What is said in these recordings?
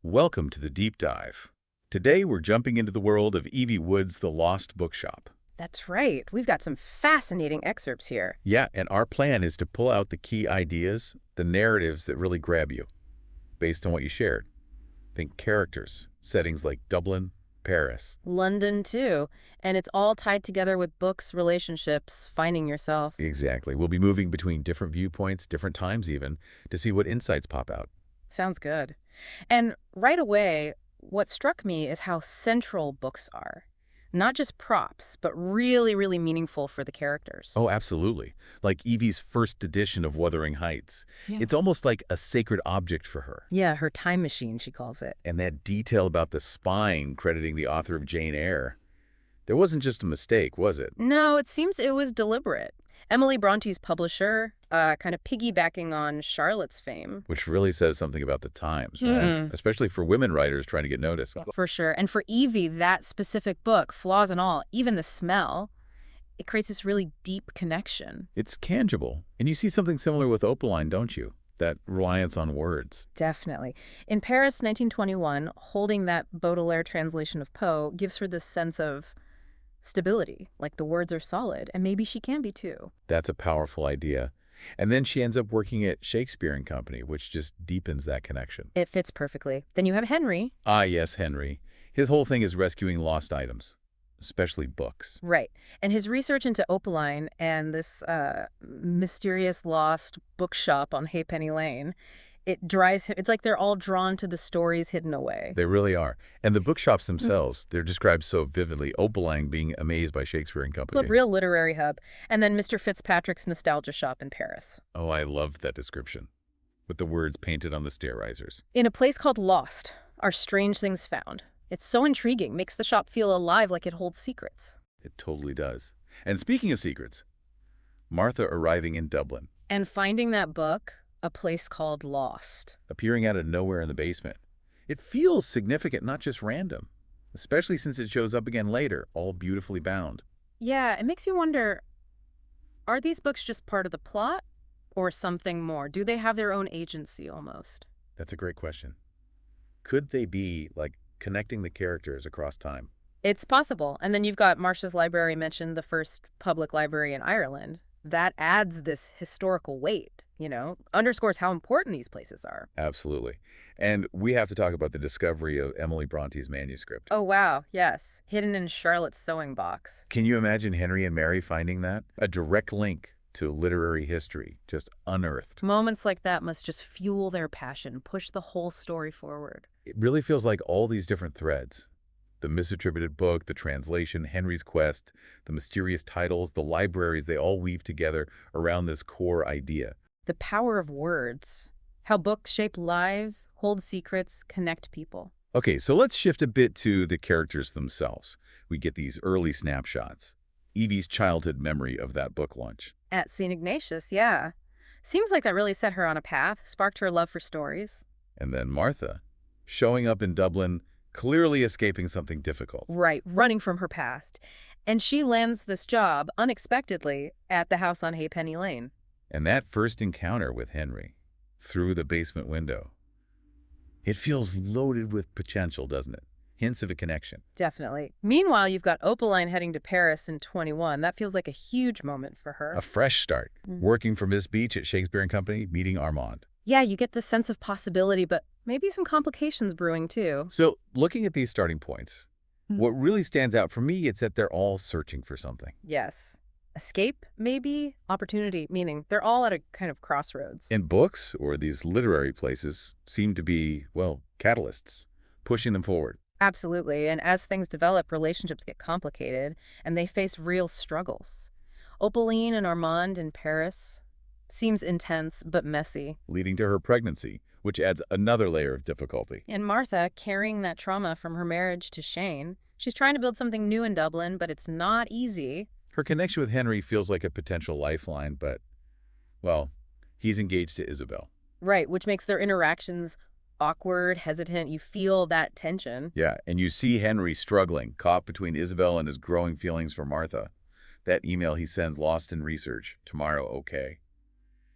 Welcome to the deep dive. Today we're jumping into the world of Evie Wood's The Lost Bookshop. That's right. We've got some fascinating excerpts here. Yeah, and our plan is to pull out the key ideas, the narratives that really grab you, based on what you shared. Think characters, settings like Dublin, Paris. London, too. And it's all tied together with books, relationships, finding yourself. Exactly. We'll be moving between different viewpoints, different times even, to see what insights pop out. Sounds good. And right away, what struck me is how central books are. Not just props, but really, really meaningful for the characters. Oh, absolutely. Like Evie's first edition of Wuthering Heights. Yeah. It's almost like a sacred object for her. Yeah, her time machine, she calls it. And that detail about the spine crediting the author of Jane Eyre. There wasn't just a mistake, was it? No, it seems it was deliberate. Emily Bronte's publisher, kind of piggybacking on Charlotte's fame. Which really says something about the times, right? Especially for women writers trying to get noticed. For sure. And for Evie, that specific book, flaws and all, even the smell, it creates this really deep connection. It's tangible. And you see something similar with Opaline, don't you? That reliance on words. Definitely. In Paris, 1921, holding that Baudelaire translation of Poe gives her this sense of stability, like the words are solid, and maybe she can be too. That's a powerful idea. And then she ends up working at Shakespeare and Company, which just deepens that connection. It fits perfectly. Then you have Henry. Ah, yes, Henry. His whole thing is rescuing lost items, especially books. Right. And his research into Opaline and this mysterious lost bookshop on Halfpenny Lane, it drives him. It's like they're all drawn to the stories hidden away. They really are. And the bookshops themselves, they're described so vividly. Opaline being amazed by Shakespeare and A Company. real literary hub. And then Mr. Fitzpatrick's nostalgia shop in Paris. Oh, I loved that description, with the words painted on the stair risers. In a place called Lost, are strange things found. It's so intriguing, makes the shop feel alive like it holds secrets. It totally does. And speaking of secrets, Martha arriving in Dublin, And finding that book, A Place Called Lost. appearing out of nowhere in the basement. It feels significant, not just random, especially since it shows up again later, all beautifully bound. Yeah, it makes you wonder, are these books just part of the plot or something more? Do they have their own agency almost? That's a great question. Could they be, like, connecting the characters across time? It's possible. And then you've got Marcia's library mentioned, the first public library in Ireland. That adds this historical weight, underscores how important these places are. Absolutely. And we have to talk about the discovery of Emily Bronte's manuscript. Oh, wow, yes. Hidden in Charlotte's sewing box. Can you imagine Henry and Mary finding that? A direct link to literary history, just unearthed. Moments like that must just fuel their passion, push the whole story forward. It really feels like all these different threads. The misattributed book, the translation, Henry's quest, the mysterious titles, the libraries, they all weave together around this core idea. The power of words. How books shape lives, hold secrets, connect people. Okay, so let's shift a bit to the characters themselves. We get these early snapshots. Evie's childhood memory of that book launch. At St. Ignatius, yeah. Seems like that really set her on a path, sparked her love for stories. And then Martha, showing up in Dublin, clearly escaping something difficult. Right, running from her past. And she lands this job, unexpectedly, at the house on Halfpenny Lane. And that first encounter with Henry, through the basement window, it feels loaded with potential, doesn't it? Hints of a connection. Definitely. Meanwhile, you've got Opaline heading to Paris in 21. That feels like a huge moment for her. A fresh start. Working for Miss Beach at Shakespeare and Company, meeting Armand. Yeah, you get the sense of possibility, but maybe some complications brewing too. So, looking at these starting points, what really stands out for me is that they're all searching for something. Yes. Escape, maybe. Opportunity, meaning they're all at a kind of crossroads. And books, or these literary places, seem to be, well, catalysts, pushing them forward. Absolutely. And as things develop, relationships get complicated, and they face real struggles. Opaline and Armand in Paris seems intense but messy. Leading to her pregnancy, which adds another layer of difficulty. And Martha, carrying that trauma from her marriage to Shane, she's trying to build something new in Dublin, but it's not easy. Her connection with Henry feels like a potential lifeline, but, well, he's engaged to Isabel. Right, which makes their interactions awkward, hesitant. You feel that tension. Yeah, and you see Henry struggling, caught between Isabel and his growing feelings for Martha. That email he sends lost in research, tomorrow okay.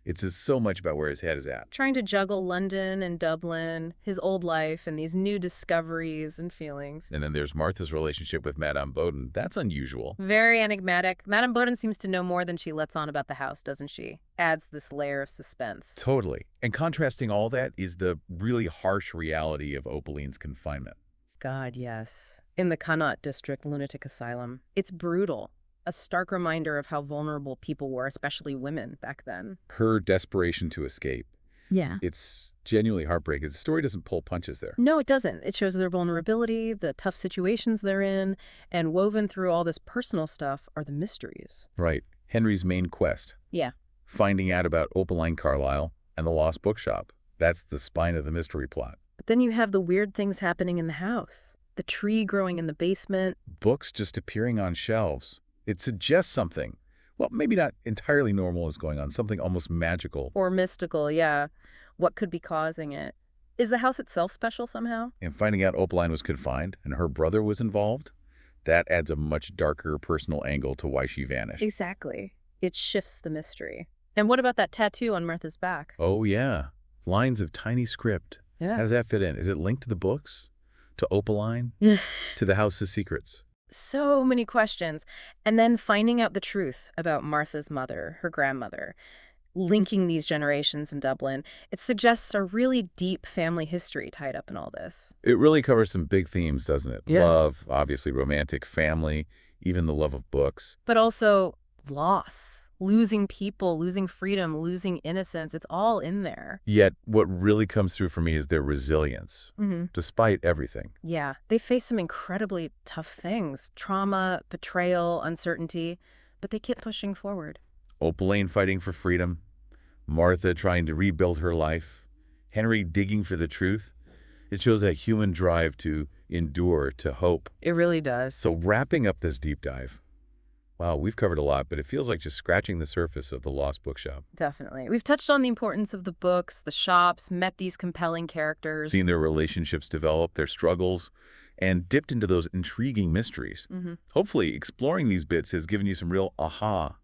It's just so much about where his head is at. Trying to juggle London and Dublin, his old life, and these new discoveries and feelings. And then there's Martha's relationship with Madame Bowden. That's unusual. Very enigmatic. Madame Bowden seems to know more than she lets on about the house, doesn't she? Adds this layer of suspense. Totally. And contrasting all that is the really harsh reality of Opaline's confinement. God, yes. In the Connaught District Lunatic Asylum. It's brutal. A stark reminder of how vulnerable people were, especially women, back then. Her desperation to escape. Yeah. It's genuinely heartbreaking. The story doesn't pull punches there. No, it doesn't. It shows their vulnerability, the tough situations they're in, and woven through all this personal stuff are the mysteries. Right. Henry's main quest. Yeah. Finding out about Opaline Carlyle and the lost bookshop. That's the spine of the mystery plot. But then you have the weird things happening in the house. The tree growing in the basement. Books just appearing on shelves. It suggests something. Well, maybe not entirely normal is going on, something almost magical. Or mystical, yeah. What could be causing it? Is the house itself special somehow? And finding out Opaline was confined and her brother was involved, that adds a much darker personal angle to why she vanished. Exactly. It shifts the mystery. And what about that tattoo on Martha's back? Oh, yeah. Lines of tiny script. How Yeah. does that fit in? Is it linked to the books? To Opaline? To the house's secrets? So many questions. And then finding out the truth about Martha's mother, her grandmother, linking these generations in Dublin. It suggests a really deep family history tied up in all this. It really covers some big themes, doesn't it? Yeah. Love, obviously romantic, family, even the love of books. But also loss, losing people, losing freedom, losing innocence. It's all in there. Yet, what really comes through for me is their resilience, despite everything. Yeah, they face some incredibly tough things. Trauma, betrayal, uncertainty. But they keep pushing forward. Opaline fighting for freedom, Martha trying to rebuild her life, Henry digging for the truth. It shows that human drive to endure, to hope. It really does. So wrapping up this deep dive, wow, we've covered a lot, but it feels like just scratching the surface of the Lost Bookshop. Definitely. We've touched on the importance of the books, the shops, met these compelling characters. Seen their relationships develop, their struggles, and dipped into those intriguing mysteries. Hopefully, exploring these bits has given you some real aha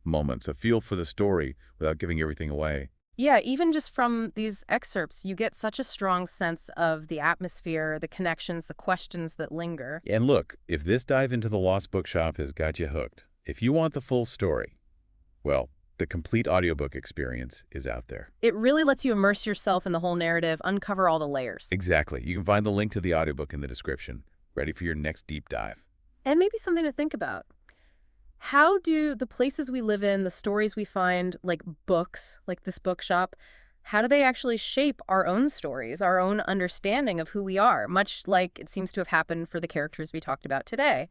moments, a feel for the story without giving everything away. Yeah, even just from these excerpts, you get such a strong sense of the atmosphere, the connections, the questions that linger. And look, if this dive into the Lost Bookshop has got you hooked, if you want the full story, well, the complete audiobook experience is out there. It really lets you immerse yourself in the whole narrative, uncover all the layers. Exactly. You can find the link to the audiobook in the description. Ready for your next deep dive. And maybe something to think about. How do the places we live in, the stories we find, like books, like this bookshop, how do they actually shape our own stories, our own understanding of who we are, much like it seems to have happened for the characters we talked about today?